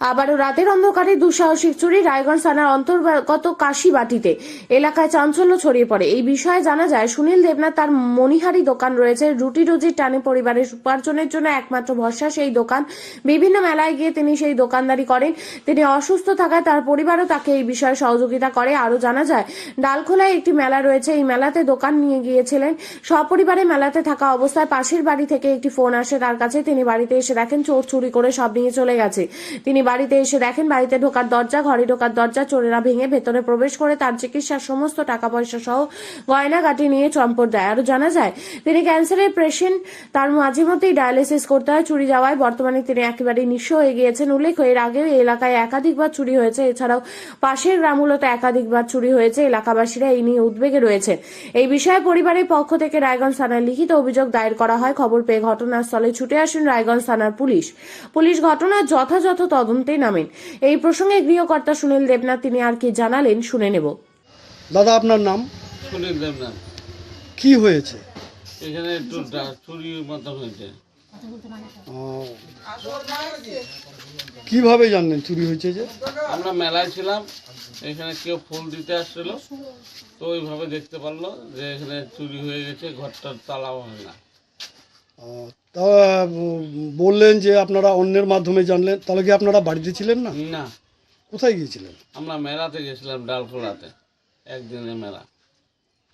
আবারও রাতের অন্ধকারে দুঃসাহসিক চুরি রায়গঞ্জ থানার অন্তর্গত কাশীবাটিতে এলাকায় চাঞ্চল্য ছড়িয়ে পড়ে। এই বিষয়ে জানা যায়, সুনীল দেবনাথ তার মণিহারি দোকান রয়েছে। রুটি রুজির টানে পরিবারের উপার্জনের জন্য একমাত্র ভরসা সেই দোকান। বিভিন্ন মেলায় গিয়ে তিনি সেই দোকানদারি করেন। তিনি অসুস্থ থাকায় তার পরিবারও তাকে এই বিষয়ে সহযোগিতা করে। আরও জানা যায়, ডালখোলায় একটি মেলা রয়েছে। এই মেলাতে দোকান নিয়ে গিয়েছিলেন। সপরিবারে মেলাতে থাকা অবস্থায় পাশের বাড়ি থেকে একটি ফোন আসে তার কাছে। তিনি বাড়িতে এসে দেখেন চোর চুরি করে সব নিয়ে চলে গেছে। তিনি বাড়িতে এসে দেখেন বাড়িতে ঢোকার দরজা, ঘরে ঢোকার দরজা চোরেরা ভেঙে ভেতরে প্রবেশ করে তার চিকিৎসার সমস্ত টাকা পয়সা সহ গয়নাগাটি নিয়ে চম্পট দেয়। আরও জানা যায়, তিনি ক্যান্সারের পেশেন্ট। তার মাঝে মধ্যেই ডায়ালিসিস করতে হয়। চুরি যাওয়ায় বর্তমানে তিনি একেবারে নিঃস্ব হয়ে গিয়েছেন। উল্লেখ্য, এর আগেও এই এলাকায় একাধিকবার চুরি হয়েছে। এছাড়াও পাশের গ্রামগুলোতে একাধিকবার চুরি হয়েছে। এলাকাবাসীরা এই নিয়ে উদ্বেগে রয়েছে। এই বিষয়ে পরিবারের পক্ষ থেকে রায়গঞ্জ থানায় লিখিত অভিযোগ দায়ের করা হয়। খবর পেয়ে ঘটনাস্থলে ছুটে আসেন রায়গঞ্জ থানার পুলিশ। ঘটনার যথাযথ তদন্তে নামেন। এই প্রসঙ্গে গৃহকর্তা সুনীল দেবনাথ তিনি আর কি জানালেন শুনে নেব। দাদা, আপনার নাম? সুনীল দেবনাথ। কি হয়েছে? এখানে একটু চুরির মতন হয়েছে। কিভাবে জানলেন চুরি হয়েছে? যে আমরা মেলায় ছিলাম, এখানে কেউ ফুল দিতে আসছিল, তো ওইভাবে দেখতে পারলো যে এখানে চুরি হয়ে গেছে, ঘরটার তালাও হয় না। তা বললেন যে আপনারা অন্যের মাধ্যমে জানলেন, তাহলে কি আপনারা বাড়িতে ছিলেন না? না, কোথায় গিয়েছিলেন? আমরা মেলাতে গেছিলাম, ডালখোলাতে, একদিনের মেলা।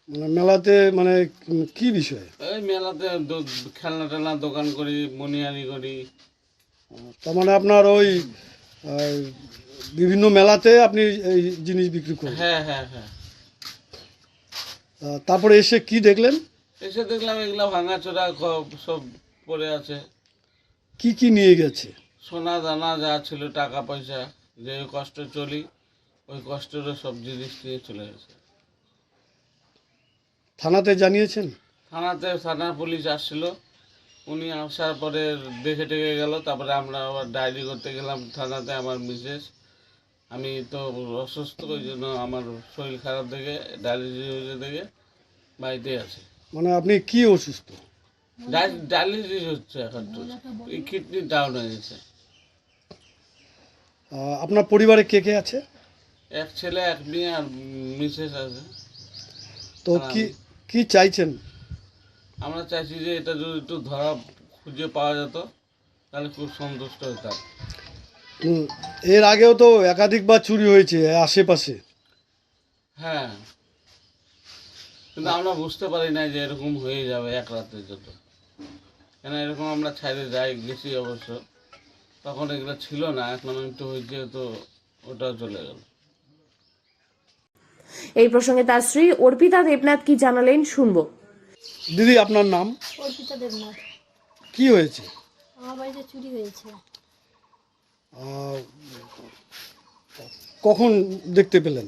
মানে মেলাতে মানে কি বিষয়ে? এই মেলাতে খেলনা টেলনা দোকান করি, মনিহারি করি। তার মানে আপনার ওই বিভিন্ন মেলাতে আপনি এই জিনিস বিক্রি করেন? হ্যাঁ হ্যাঁ হ্যাঁ। তারপরে এসে কি দেখলেন? এসে দেখলাম এগুলা ভাঙাচোরা সব পড়ে আছে। কি কি নিয়ে গেছে? সোনা দানা যা ছিল, টাকা পয়সা, যে কষ্ট চলি ওই কষ্টেরও সব জিনিস নিয়ে চলে গেছে। থানাতে জানিয়েছেন? থানার পুলিশ আসছিল, উনি আসার পরে দেখে টেকে গেল। তারপরে আমরা আবার ডায়েরি করতে গেলাম থানাতে। আমার মিসেস, আমি তো অসুস্থ, ওই জন্য আমার শরীর খারাপ দেখে ডায়ালিসিস হয়েছে দেখে বাড়িতে আছে। মানে আপনি কি অসুস্থ? ডায়ালিসিস হচ্ছে এখন, এই কিডনি ডাউন হয়ে গেছে। আপনার পরিবারে কে কে আছে? এক ছেলে, এক মেয়ে আর মিসেস আছে। তো কি কি চাইছেন? আমরা চাইছি যে এটা যদি একটু ধরা খুঁজে পাওয়া যেত তাহলে খুব সন্তুষ্ট হতাম। এর আগেও তো একাধিকবার চুরি হয়েছে আশেপাশে। হ্যাঁ, কিন্তু আমরা বুঝতে পারি না যে এরকম হয়ে যাবে এক রাতের জন্য। কেন এরকম আমরা ছাইড়ে যাই গেছি অবশ্য, তখন এগুলো ছিল না, এখন একটু হয়েছে তো ওটাও চলে গেল। এই প্রসঙ্গে তার স্ত্রী অর্পিতা দেবনাথ কি জানালেন শুনবো। দিদি, আপনার নাম? অর্পিতা দেবনাথ। কি হয়েছে? আমার বাড়িতে চুরি হয়েছে। কখন দেখতে পেলেন?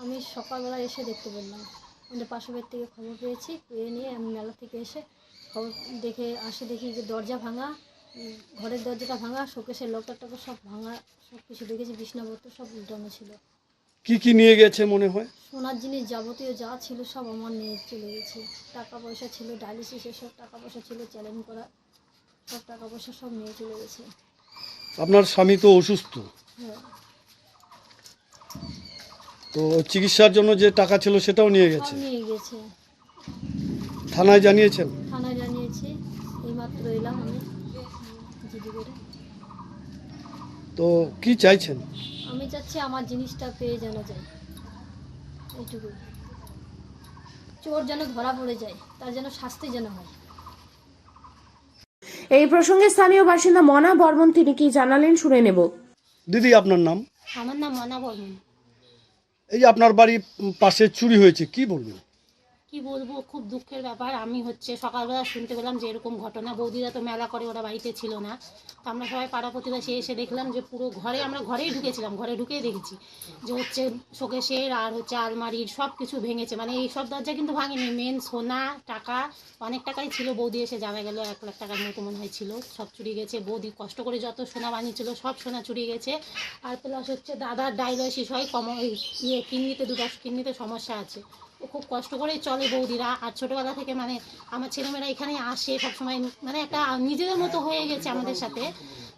আমি সকালবেলা এসে দেখতে পেলাম। আমাদের পাশের বাড়ি থেকে খবর পেয়েছি, পেয়ে নিয়ে আমি মেলা থেকে এসে খবর দেখি যে দরজা ভাঙা, ঘরের দরজাটা ভাঙা, শোকেসের লকার টকার সব ভাঙা, সব কিছু দেখেছি। বিছনাপত্র সব উল্টানো ছিল। কি কি নিয়ে গেছে মনে হয়? সোনার জিনিস যাবতীয় যা ছিল সব আমার নিয়ে চলে গেছে। টাকা পয়সা ছিল, ডায়ালিসিসের সব টাকা পয়সা ছিল, চ্যালেঞ্জ করা সব টাকা পয়সা সব নিয়ে চলে গেছে। আপনার স্বামী তো অসুস্থ, হ্যাঁ। তো চিকিৎসার জন্য যে টাকা ছিল সেটাও নিয়ে সব গেছে। নিয়ে গেছে। থানায় জানিয়েছেন? থানায় জানিয়েছি, এইমাত্র এলাম আমি জিডি করে। তো কি চাইছেন? আমি চাচ্ছি আমার জিনিসটা পেয়ে যেন যায়, এইটুকু। চোর যেন ধরা পড়ে যায়, তার যেন শাস্তি যেন হয়। এই প্রসঙ্গে স্থানীয় বাসিন্দা মনা বর্মন তিনি কি জানালেন শুনে নেব। দিদি, আপনার নাম? আমার নাম মনা বর্মন। এই যে আপনার বাড়ির পাশে চুরি হয়েছে, কি বলবেন? কি বলবো, খুব দুঃখের ব্যাপার। আমি সকালবেলা শুনতে পেলাম যে এরকম ঘটনা। বৌদিরা তো মেলা করে, ওরা বাড়িতে ছিল না। তো আমরা সবাই পাড়া প্রতিবেশী এসে দেখলাম যে পুরো আমরা ঘরেই ঢুকেছিলাম, ঘরে ঢুকেই দেখেছি যে শোকেসের আর আলমারির সব কিছু ভেঙেছে। মানে এই সব দরজা কিন্তু ভাঙেনি, মেন সোনা টাকা অনেক টাকাই ছিল। বৌদি এসে জানা গেল 1 লাখ টাকার মতো মনে হয় ছিল, সব চুরি গেছে। বৌদি কষ্ট করে যত সোনা বানিয়েছিল সব সোনা চুরি গেছে। আর প্লাস দাদার ডায়ালিসিস হয়, কিডনিতে 2টা কিডনিতে সমস্যা আছে। ও খুব কষ্ট করেই চলে বৌদিরা। আর ছোটোবেলা থেকে মানে আমার ছেলেমেয়েরা এখানে আসে সবসময়, মানে একটা নিজেদের মতো হয়ে গেছে আমাদের সাথে।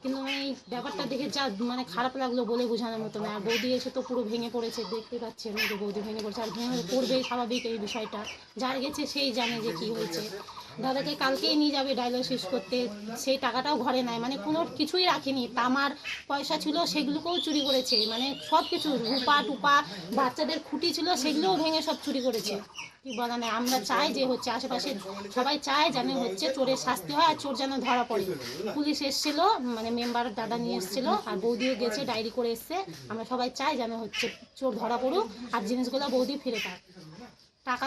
কিন্তু মানে এই ব্যাপারটা দেখে যা মানে খারাপ লাগলো বলে বোঝানোর মতো না। আর বৌদি এসে তো পুরো ভেঙে পড়েছে, দেখতে পাচ্ছেন যে বৌদি ভেঙে পড়েছে, আর ভেঙে পড়বেই স্বাভাবিক এই বিষয়টা। যার গেছে সেই জানে যে কি হয়েছে। দাদাকে কালকেই নিয়ে যাবে ডায়ালিসিস করতে, সেই টাকাটাও ঘরে নাই, মানে কোনো কিছুই রাখেনি। তামার পয়সা ছিল সেগুলোকেও চুরি করেছে, মানে সব কিছু রূপা টুপা বাচ্চাদের খুঁটি ছিল সেগুলোও ভেঙে সব চুরি করেছে। কি বলা নেই, আমরা চাই যে হচ্ছে আশেপাশে সবাই চায় যেন হচ্ছে চোরের শাস্তি হয় আর চোর যেন ধরা পড়ে। পুলিশ এসেছিল, মানে মেম্বার দাদা নিয়ে এসেছিল, আর বৌদিও গেছে ডায়েরি করে এসছে। আমরা সবাই চাই যেন হচ্ছে চোর ধরা পড়ুক আর জিনিসগুলো বৌদি ফিরে পাক। টাকা